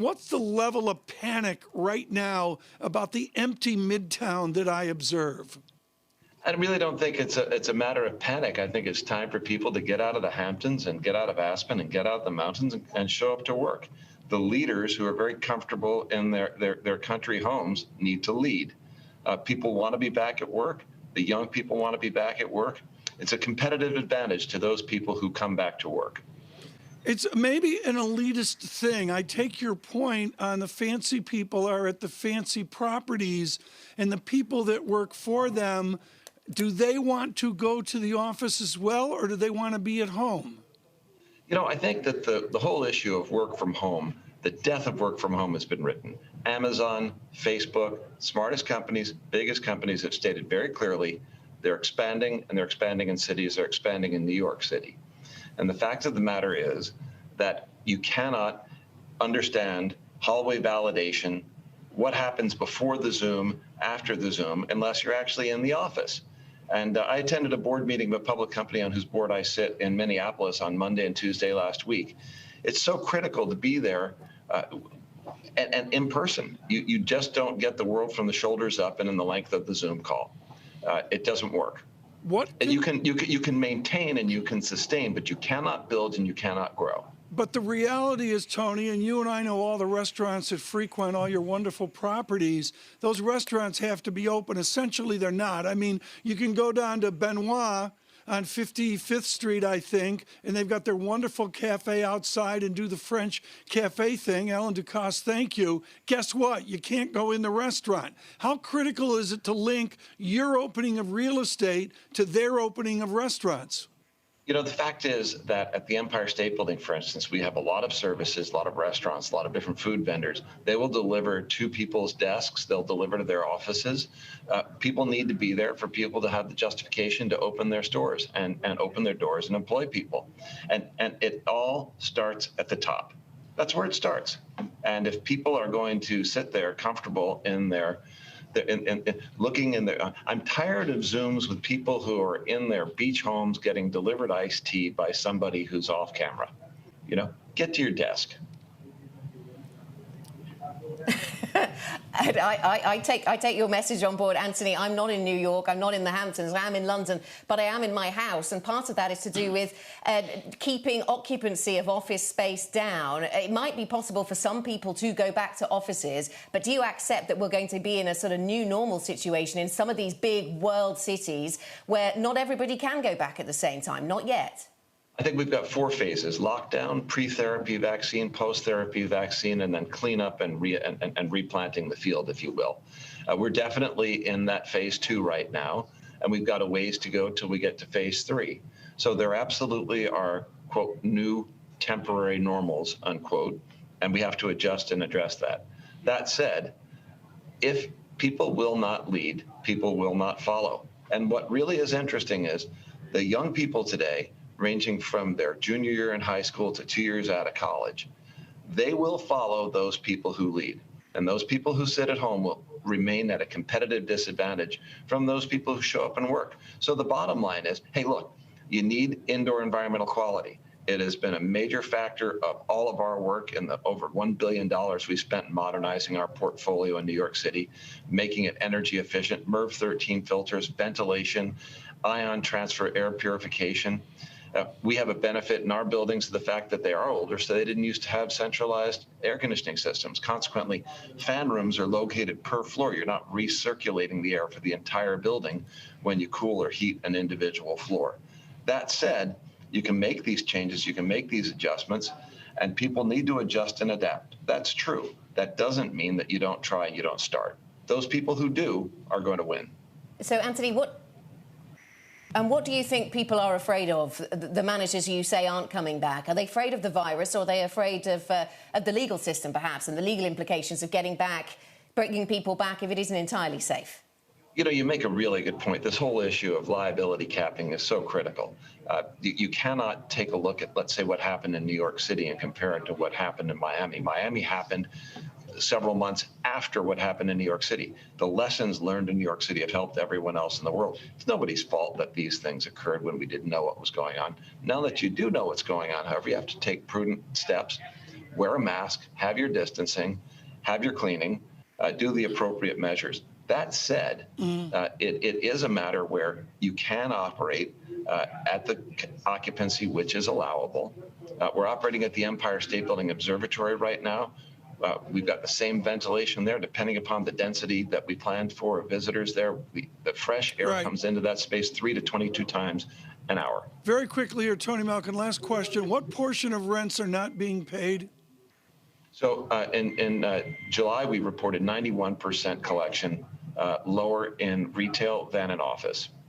What's the level of panic right now about the empty Midtown that I observe? I really don't think it's a matter of panic. I think it's time for people to get out of the Hamptons and get out of Aspen and get out of the mountains and show up to work. The leaders who are very comfortable in their country homes need to lead. People want to be back at work. The young people want to be back at work. It's a competitive advantage to those people who come back to work. It's maybe an elitist thing. I take your point on the fancy people are at the fancy properties, and the people that work for them, do they want to go to the office as well, or do they want to be at home? You know, I think that the whole issue of work from home, the death of work from home has been written. Amazon, Facebook, smartest companies, biggest companies have stated very clearly they're expanding, and they're expanding in cities. They're expanding in New York City. And the fact of the matter is that you cannot understand hallway validation, what happens before the Zoom, after the Zoom, unless you're actually in the office. And I attended a board meeting of a public company on whose board I sit in Minneapolis on Monday and Tuesday last week. It's so critical to be there and in person. You just don't get the world from the shoulders up and in the length of the Zoom call. It doesn't work. And you can maintain and you can sustain, but you cannot build and you cannot grow. But the reality is, Tony, and you and I know all the restaurants that frequent all your wonderful properties, those restaurants have to be open. Essentially, they're not. I mean, you can go down to Benoit on 55th Street, I think, and they've got their wonderful cafe outside and do the French cafe thing. Ellen Ducasse, thank you. Guess what? You can't go in the restaurant. How critical is it to link your opening of real estate to their opening of restaurants? You know, the fact is that at the Empire State Building, for instance, we have a lot of services, a lot of restaurants, a lot of different food vendors. They will deliver to people's desks. They'll deliver to their offices. People need to be there for people to have the justification to open their stores and open their doors and employ people. And it all starts at the top. That's where it starts. And if people are going to sit there comfortable in their looking in there. I'm tired of Zooms with people who are in their beach homes getting delivered iced tea by somebody who's off camera. You know, get to your desk. And I take your message on board, Anthony. I'm not in New York. I'm not in the Hamptons. I am in London, but I am in my house. And part of that is to do with keeping occupancy of office space down. It might be possible for some people to go back to offices, but do you accept that we're going to be in a sort of new normal situation in some of these big world cities where not everybody can go back at the same time? Not yet. I think we've got 4 phases: lockdown, pre-therapy vaccine, post-therapy vaccine, and then cleanup and replanting the field, if you will. We're definitely in that phase 2 right now, and we've got a ways to go till we get to phase 3. So there absolutely are, quote, new temporary normals, unquote, and we have to adjust and address that. That said, if people will not lead, people will not follow. And what really is interesting is the young people today, ranging from their junior year in high school to 2 years out of college, they will follow those people who lead. And those people who sit at home will remain at a competitive disadvantage from those people who show up and work. So the bottom line is, hey, look, you need indoor environmental quality. It has been a major factor of all of our work in the over $1 billion we spent modernizing our portfolio in New York City, making it energy efficient, MERV 13 filters, ventilation, ion transfer, air purification. We have a benefit in our buildings of the fact that they are older, so they didn't used to have centralized air conditioning systems. Consequently, fan rooms are located per floor. You're not recirculating the air for the entire building when you cool or heat an individual floor. That said, you can make these changes, you can make these adjustments, and people need to adjust and adapt. That's true. That doesn't mean that you don't try and you don't start. Those people who do are going to win. So, Anthony, what do you think people are afraid of? The managers you say aren't coming back. Are they afraid of the virus, or are they afraid of the legal system, perhaps, and the legal implications of bringing people back if it isn't entirely safe? You know, you make a really good point. This whole issue of liability capping is so critical. You cannot take a look at, let's say, what happened in New York City and compare it to what happened in Miami. Miami happened several months after what happened in New York City. The lessons learned in New York City have helped everyone else in the world. It's nobody's fault that these things occurred when we didn't know what was going on. Now that you do know what's going on, however, you have to take prudent steps. wear a mask, have your distancing, have your cleaning, do the appropriate measures. That said, it is a matter where you can operate at the occupancy which is allowable. We're operating at the Empire State Building Observatory right now. We've got the same ventilation there, depending upon the density that we planned for visitors there. The fresh air Right. comes into that space 3 to 22 times an hour. Very quickly here, Tony Malkin, last question. What portion of rents are not being paid? So in July, we reported 91% collection, lower in retail than in office.